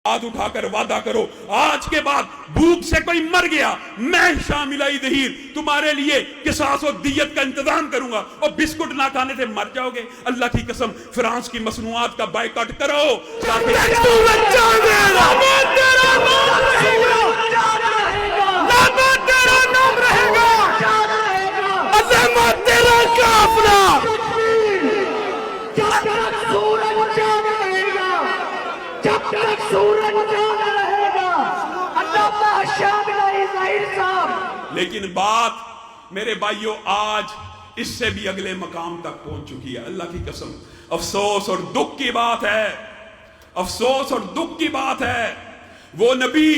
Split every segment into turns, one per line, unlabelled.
ہاتھ اٹھا کر وعدہ کرو آج کے بعد بھوک سے کوئی مر گیا میں شامل دہیر تمہارے لیے قصاص و دیت کا انتظام کروں گا اور بسکٹ نہ کھانے سے مر جاؤ گے. اللہ کی قسم فرانس کی مصنوعات کا بائیکاٹ کرو. لیکن بات میرے بھائیوں آج اس سے بھی اگلے مقام تک پہنچ چکی ہے. اللہ کی قسم افسوس اور دکھ کی بات ہے, افسوس اور دکھ کی بات ہے. وہ نبی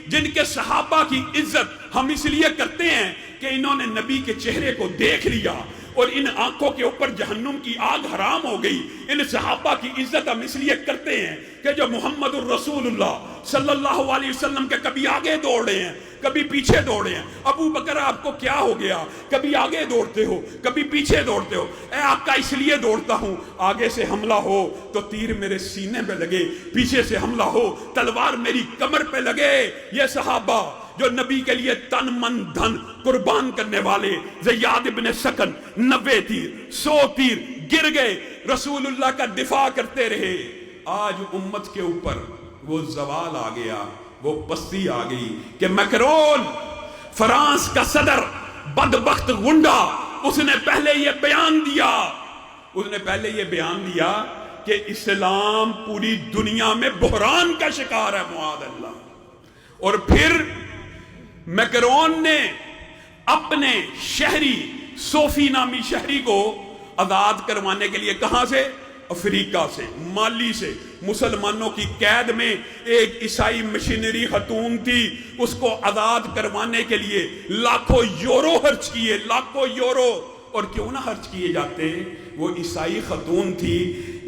جن کے صحابہ کی عزت ہم اس لیے کرتے ہیں کہ انہوں نے نبی کے چہرے کو دیکھ لیا اور ان آنکھوں کے اوپر جہنم کی آگ حرام ہو گئی. ان صحابہ کی عزت ہم اس لیے کرتے ہیں کہ جو محمد الرسول اللہ صلی اللہ علیہ وسلم کے کبھی آگے دوڑے ہیں کبھی پیچھے دوڑے ہیں. ابو بکر آپ کو کیا ہو گیا, کبھی آگے دوڑتے ہو کبھی پیچھے دوڑتے ہو. اے آقا اس لیے دوڑتا ہوں آگے سے حملہ ہو تو تیر میرے سینے پہ لگے, پیچھے سے حملہ ہو تلوار میری کمر پہ لگے. یہ صحابہ جو نبی کے لیے تن من دھن قربان کرنے والے, زیاد ابن سکن 90 تیر 100 تیر گر گئے, رسول اللہ کا دفاع کرتے رہے. آج امت کے اوپر وہ زوال آ گیا, وہ پستی آ گئی کہ میکرون فرانس کا صدر بدبخت گنڈا اس نے پہلے یہ بیان دیا کہ اسلام پوری دنیا میں بحران کا شکار ہے معاذ اللہ. اور پھر میکرون نے اپنے شہری صوفی نامی شہری کو آزاد کروانے کے لیے کہاں سے, افریقہ سے, مالی سے, مسلمانوں کی قید میں ایک عیسائی مشینری خاتون تھی, اس کو آزاد کروانے کے لیے لاکھوں یورو خرچ کیے, لاکھوں یورو. اور کیوں نہ خرچ کیے جاتے, وہ عیسائی خاتون تھی,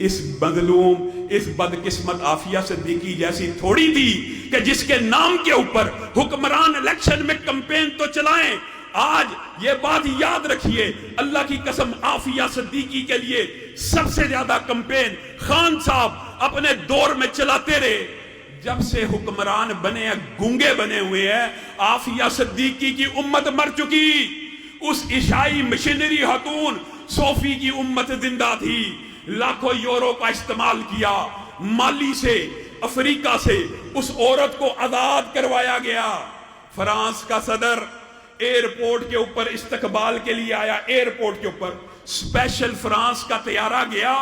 اس مظلوم اس بدقسمت عافیہ صدیقی جیسی تھوڑی تھی کہ جس کے نام کے اوپر حکمران الیکشن میں کمپین تو چلائیں. آج یہ بات یاد رکھیے, اللہ کی قسم عافیہ صدیقی کے لیے سب سے زیادہ کمپین خان صاحب اپنے دور میں چلاتے رہے. جب سے حکمران بنے ہیں گونگے بنے ہوئے ہیں. عافیہ صدیقی کی امت مر چکی, اس عیسائی مشینری خاتون صوفی کی امت زندہ تھی. لاکھوں یورو کا استعمال کیا, مالی سے افریقہ سے اس عورت کو آزاد کروایا گیا. فرانس کا صدر ایئرپورٹ کے اوپر استقبال کے لیے آیا, ایئرپورٹ کے اوپر اسپیشل فرانس کا طیارہ گیا,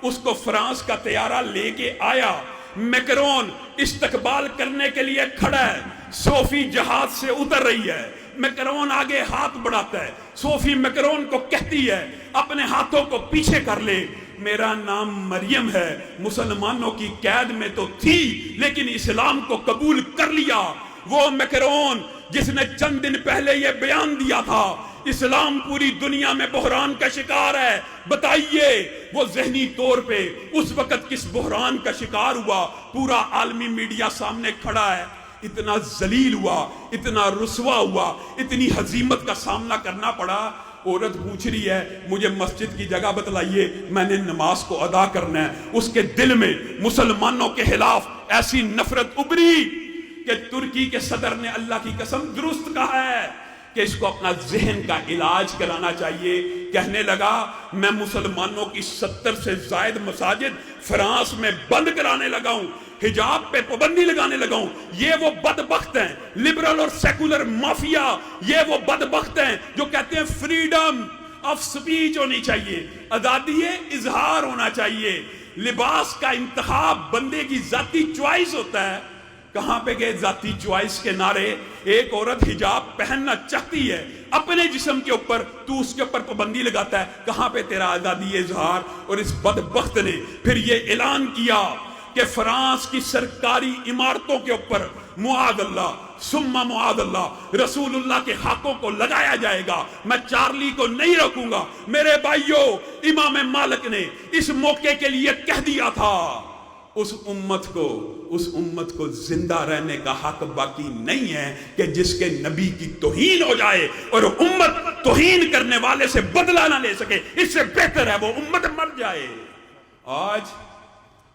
اس کو فرانس کا طیارہ لے کے آیا. میکرون استقبال کرنے کے لیے کھڑا ہے, صوفی جہاز سے اتر رہی ہے, میکرون آگے ہاتھ بڑھاتا ہے, صوفی میکرون کو کہتی ہے اپنے ہاتھوں کو پیچھے کر لے, میرا نام مریم ہے, مسلمانوں کی قید میں تو تھی لیکن اسلام کو قبول کر لیا. وہ میکرون جس نے چند دن پہلے یہ بیان دیا تھا اسلام پوری دنیا میں بحران کا شکار ہے, بتائیے وہ ذہنی طور پہ اس وقت کس بحران کا شکار ہوا. پورا عالمی میڈیا سامنے کھڑا ہے, اتنا ذلیل ہوا, اتنا رسوا ہوا, اتنی ہزیمت کا سامنا کرنا پڑا. عورت پوچھ رہی ہے مجھے مسجد کی جگہ بتلائیے, میں نے نماز کو ادا کرنا ہے. اس کے دل میں مسلمانوں کے خلاف ایسی نفرت ابری کہ ترکی کے صدر نے اللہ کی قسم درست کہا ہے کہ اس کو اپنا ذہن کا علاج کرانا چاہیے. کہنے لگا میں مسلمانوں کی 70 سے زائد مساجد فرانس میں بند کرانے لگا ہوں, حجاب پہ پابندی لگانے لگا ہوں. یہ وہ بدبخت ہیں لبرل اور سیکولر مافیا, یہ وہ بدبخت ہیں جو کہتے ہیں فریڈم آف سپیچ ہونی چاہیے, آزادی اظہار ہونا چاہیے, لباس کا انتخاب بندے کی ذاتی چوائس ہوتا ہے. کہاں پہ گئے ذاتی چوائس کے نعرے؟ ایک عورت حجاب پہننا چاہتی ہے اپنے جسم کے اوپر, تو اس کے اوپر پابندی لگاتا ہے, کہاں پہ تیرا آزادی اظہار؟ اور اس بدبخت نے پھر یہ اعلان کیا کہ فرانس کی سرکاری عمارتوں کے اوپر معاذ اللہ ثم معاذ اللہ رسول اللہ کے خاکوں کو لگایا جائے گا, میں چارلی کو نہیں رکھوں گا. میرے بھائیوں, امام مالک نے اس موقع کے لیے کہہ دیا تھا اس امت کو زندہ رہنے کا حق باقی نہیں ہے کہ جس کے نبی کی توہین ہو جائے اور امت توہین کرنے والے سے بدلہ نہ لے سکے. اس سے بہتر ہے وہ امت مر جائے. آج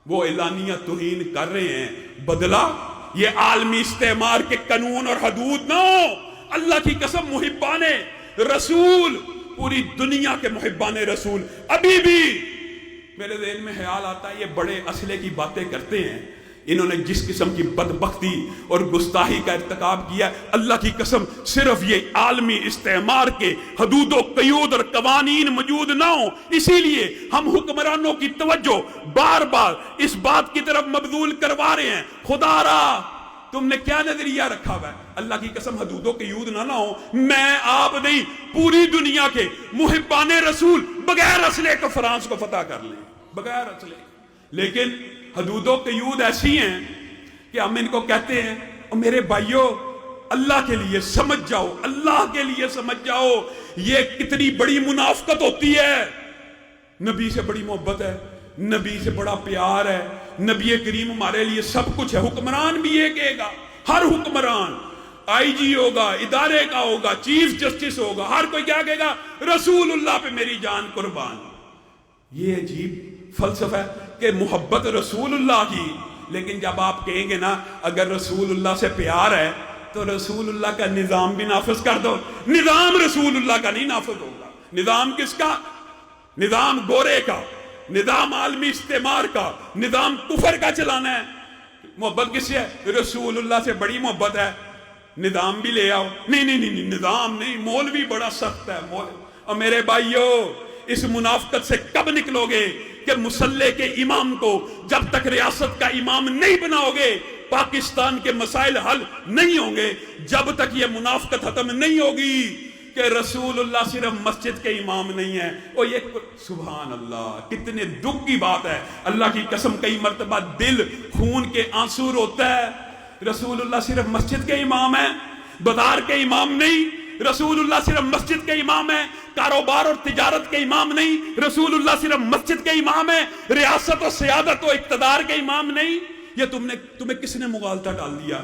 وہ اعلانیہ توہین کر رہے ہیں, بدلا یہ عالمی استعمار کے قانون اور حدود نہ ہو. اللہ کی قسم محبان رسول، پوری دنیا کے محبان رسول ابھی بھی میرے ذہن میں خیال آتا ہے یہ بڑے اسلحے کی باتیں کرتے ہیں. انہوں نے جس قسم کی بدبختی اور گستاخی کا ارتکاب کیا، اللہ کی قسم صرف یہ عالمی استعمار کے حدود و قیود اور قوانین موجود نہ ہوں، اسی لیے ہم حکمرانوں کی توجہ بار بار اس بات کی طرف مبذول کروا رہے ہیں. خدا را تم نے کیا نظریہ رکھا ہوا ہے؟ اللہ کی قسم حدود و قیود نہ ہو، میں آپ نہیں پوری دنیا کے محبان رسول بغیر اسلحے کو فرانس کو فتح کر لیں، بغیر اسلحے. لیکن حدود و قیود ایسی ہیں کہ ہم ان کو کہتے ہیں اور میرے بھائیوں اللہ کے لیے سمجھ جاؤ، اللہ کے لیے سمجھ جاؤ یہ کتنی بڑی منافقت ہوتی ہے. نبی سے بڑی محبت ہے، نبی سے بڑا پیار ہے، نبی کریم ہمارے لیے سب کچھ ہے. حکمران بھی یہ کہے گا، ہر حکمران آئی جی ہوگا، ادارے کا ہوگا، چیف جسٹس ہوگا، ہر کوئی کیا کہے گا؟ رسول اللہ پہ میری جان قربان. یہ عجیب فلسفہ ہے کہ محبت رسول اللہ کی، لیکن جب آپ کہیں گے نا اگر رسول اللہ سے پیار ہے تو رسول اللہ کا نظام بھی نافذ کر دو. نظام رسول اللہ کا نہیں نافذ ہوگا. نظام کس کا؟ نظام گورے کا، نظام عالمی استعمار کا، نظام کفر کا چلانا ہے. محبت کس سے ہے؟ رسول اللہ سے بڑی محبت ہے. نظام بھی لے آؤ. نہیں نظام نہیں، مولوی بڑا سخت ہے. اور میرے بھائیو اس منافقت سے کب نکلو گے کہ مسلح کے امام کو جب تک ریاست کا امام نہیں بناؤ گے پاکستان کے مسائل حل نہیں ہوں گے. جب تک یہ منافقت ختم نہیں ہوگی کہ رسول اللہ صرف مسجد کے امام نہیں ہے. اور یہ سبحان اللہ کتنے دکھ کی بات ہے. اللہ کی قسم کئی مرتبہ دل خون کے آنسو روتا ہے. رسول اللہ صرف مسجد کے امام ہے، بازار کے امام نہیں. رسول اللہ صرف مسجد کے امام ہے، کاروبار اور تجارت کے امام نہیں. رسول اللہ صرف مسجد کے امام ہے، ریاست و سیادت و اقتدار کے امام نہیں. یہ تمہیں کس نے مغالطہ ڈال دیا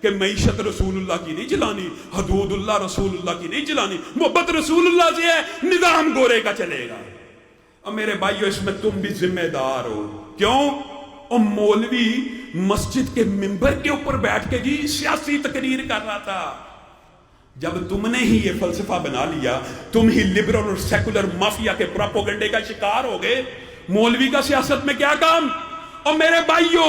کہ معیشت رسول اللہ کی نہیں چلانی، حدود اللہ رسول اللہ کی نہیں چلانی، محبت رسول اللہ سے ہے، نظام گورے کا چلے گا. اور میرے بھائیو اس میں تم بھی ذمہ دار ہو. کیوں؟ اور مولوی مسجد کے ممبر کے اوپر بیٹھ کے جی سیاسی تقریر کر رہا تھا. جب تم نے ہی یہ فلسفہ بنا لیا، تم ہی لبرل اور سیکولر مافیا کے پراپوگنڈے کا شکار ہو گئے. مولوی کا سیاست میں کیا کام؟ اور میرے بھائیو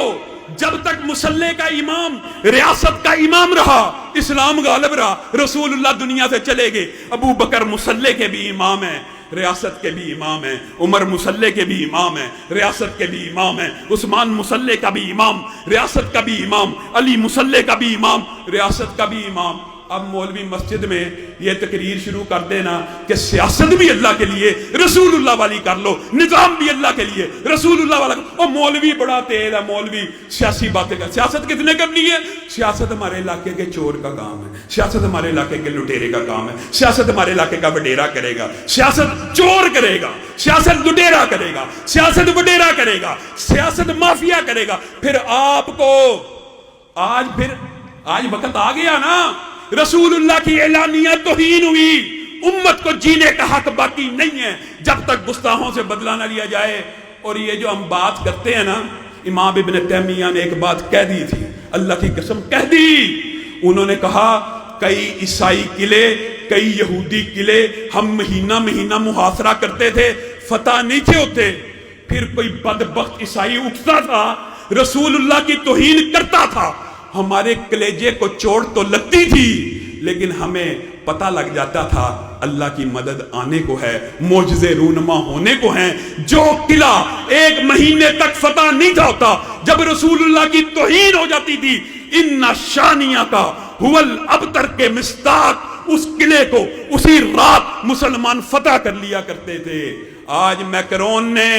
جب تک مسلح کا امام ریاست کا امام رہا اسلام غالب رہا. رسول اللہ دنیا سے چلے گئے. ابو بکر مسلح کے بھی امام ہیں، ریاست کے بھی امام ہیں. عمر مسلح کے بھی امام ہیں، ریاست کے بھی امام ہیں. عثمان مسلح کا بھی امام، ریاست کا بھی امام. علی مسلح کا بھی امام، ریاست کا بھی امام. اب مولوی مسجد میں یہ تقریر شروع کر دینا کہ سیاست بھی اللہ کے لیے رسول اللہ والی کر لو، نظام بھی اللہ کے لیے رسول اللہ والا. اور مولوی بڑا تیز ہے، مولوی سیاسی باتیں کر. سیاست کتنے کرنی ہے؟ سیاست ہمارے علاقے کے چور کا کام ہے، سیاست ہمارے علاقے کے لٹیرے کا کام ہے، سیاست ہمارے علاقے کا وڈیرا کرے گا، سیاست چور کرے گا، سیاست لٹیرا کرے گا، سیاست وڈیرا کرے گا، سیاست مافیا کرے گا. پھر آپ کو آج وقت آ گیا نا، رسول اللہ کی اعلانیہ توہین ہوئی. امت کو جینے کا حق باقی نہیں ہے جب تک گستاخوں سے بدلہ نہ لیا جائے. اور یہ جو ہم بات کرتے ہیں نا، امام ابن تیمیہ نے ایک بات کہہ دی تھی، اللہ کی قسم کہہ دی. انہوں نے کہا کئی عیسائی قلعے، کئی یہودی قلعے ہم مہینہ محاصرہ کرتے تھے، فتح نہیں تھے ہوتے. پھر کوئی بدبخت عیسائی اٹھتا تھا، رسول اللہ کی توہین کرتا تھا، ہمارے کلیجے کو چوٹ تو لگتی تھی لیکن ہمیں پتہ لگ جاتا تھا اللہ کی مدد آنے کو ہے، معجزے رونما ہونے کو ہیں. جو قلعہ ایک مہینے تک فتح نہیں تھا ہوتا، جب رسول اللہ کی توہین ہو جاتی تھی، ان شانیہ کا حول ابتر کے مصداق اس قلعے کو اسی رات مسلمان فتح کر لیا کرتے تھے. آج میکرون نے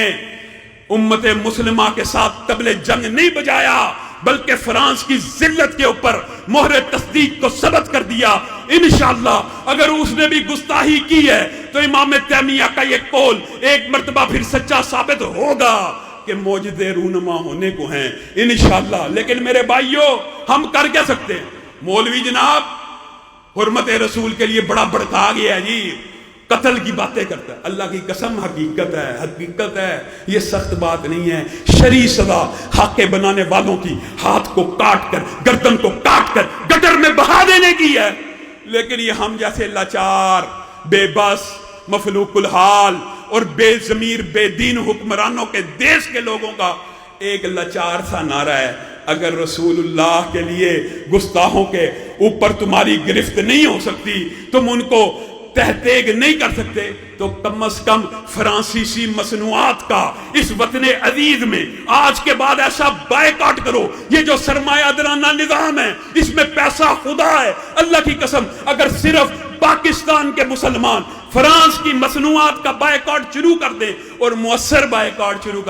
امت مسلمہ کے ساتھ طبل جنگ نہیں بجایا بلکہ فرانس کی ذلت کے اوپر مہر تصدیق کو ثبت کر دیا. انشاءاللہ اگر اس نے بھی گستاخی کی ہے تو امام تیمیہ کا یہ قول ایک مرتبہ پھر سچا ثابت ہوگا کہ معجزے رونما ہونے کو ہیں انشاءاللہ. لیکن میرے بھائیوں ہم کر کیا سکتے ہیں؟ مولوی جناب حرمت رسول کے لیے بڑا بڑکا گیا ہے جی، قتل کی باتیں کرتا ہے. اللہ کی قسم حقیقت ہے یہ سخت بات نہیں ہے. شرعی سزا خاکے بنانے والوں کی ہاتھ کو کاٹ کر گردن کو کاٹ کر گٹر میں بہا دینے کی ہے. لیکن یہ ہم جیسے لاچار بے بس مفلوق الحال اور بے ضمیر بے دین حکمرانوں کے دیش کے لوگوں کا ایک لاچار سا نعرہ ہے. اگر رسول اللہ کے لیے گستاخوں کے اوپر تمہاری گرفت نہیں ہو سکتی، تم ان کو تحتیگ نہیں کر سکتے، تو کم از کم فرانسیسی مصنوعات کا اس وطن عزیز میں آج کے بعد ایسا بائیکاٹ کرو. یہ جو سرمایہ دارانہ نظام ہے اس میں پیسہ خدا ہے. اللہ کی قسم اگر صرف پاکستان کے مسلمان فرانس کی مصنوعات کا بائیکاٹ شروع کر دیں اور مؤثر بائیکاٹ شروع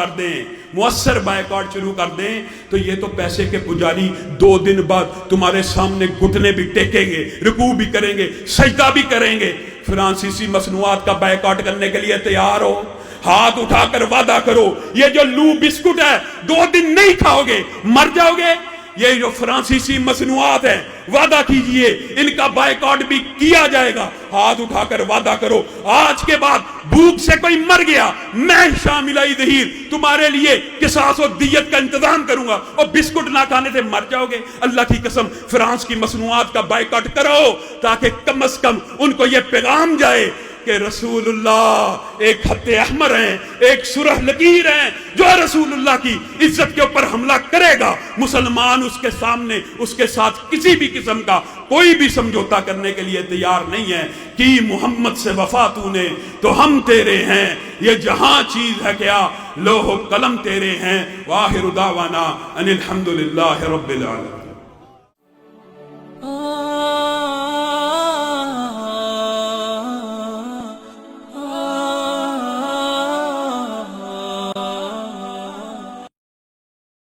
کر دیں تو یہ تو پیسے کے پجاری 2 دن بعد تمہارے سامنے گھٹنے بھی ٹیکیں گے، رکوع بھی کریں گے، سجدہ بھی کریں گے. فرانسیسی مصنوعات کا بائیکاٹ کرنے کے لیے تیار ہو؟ ہاتھ اٹھا کر وعدہ کرو یہ جو لو بسکٹ ہے 2 دن نہیں کھاؤ گے، مر جاؤ گے. یہ جو فرانسیسی مصنوعات ہیں وعدہ کیجئے ان کا بائیکاٹ بھی کیا جائے گا. ہاتھ اٹھا کر وعدہ کرو آج کے بعد بھوک سے کوئی مر گیا میں شامل ظہیر تمہارے لیے قصاص و دیت کا انتظام کروں گا، اور بسکٹ نہ کھانے سے مر جاؤ گے. اللہ کی قسم فرانس کی مصنوعات کا بائیکاٹ کرو تاکہ کم از کم ان کو یہ پیغام جائے کہ رسول اللہ ایک خط احمر ہیں، ایک سرخ لکیر ہیں. جو رسول اللہ کی عزت کے اوپر حملہ کرے گا مسلمان اس کے سامنے اس کے ساتھ کسی بھی قسم کا کوئی بھی سمجھوتا کرنے کے لیے تیار نہیں ہے. کہ محمد سے وفا تو نے تو ہم تیرے ہیں، یہ جہاں چیز ہے کیا لوح و قلم تیرے ہیں. واخر دعوانا ان الحمدللہ رب العالمین.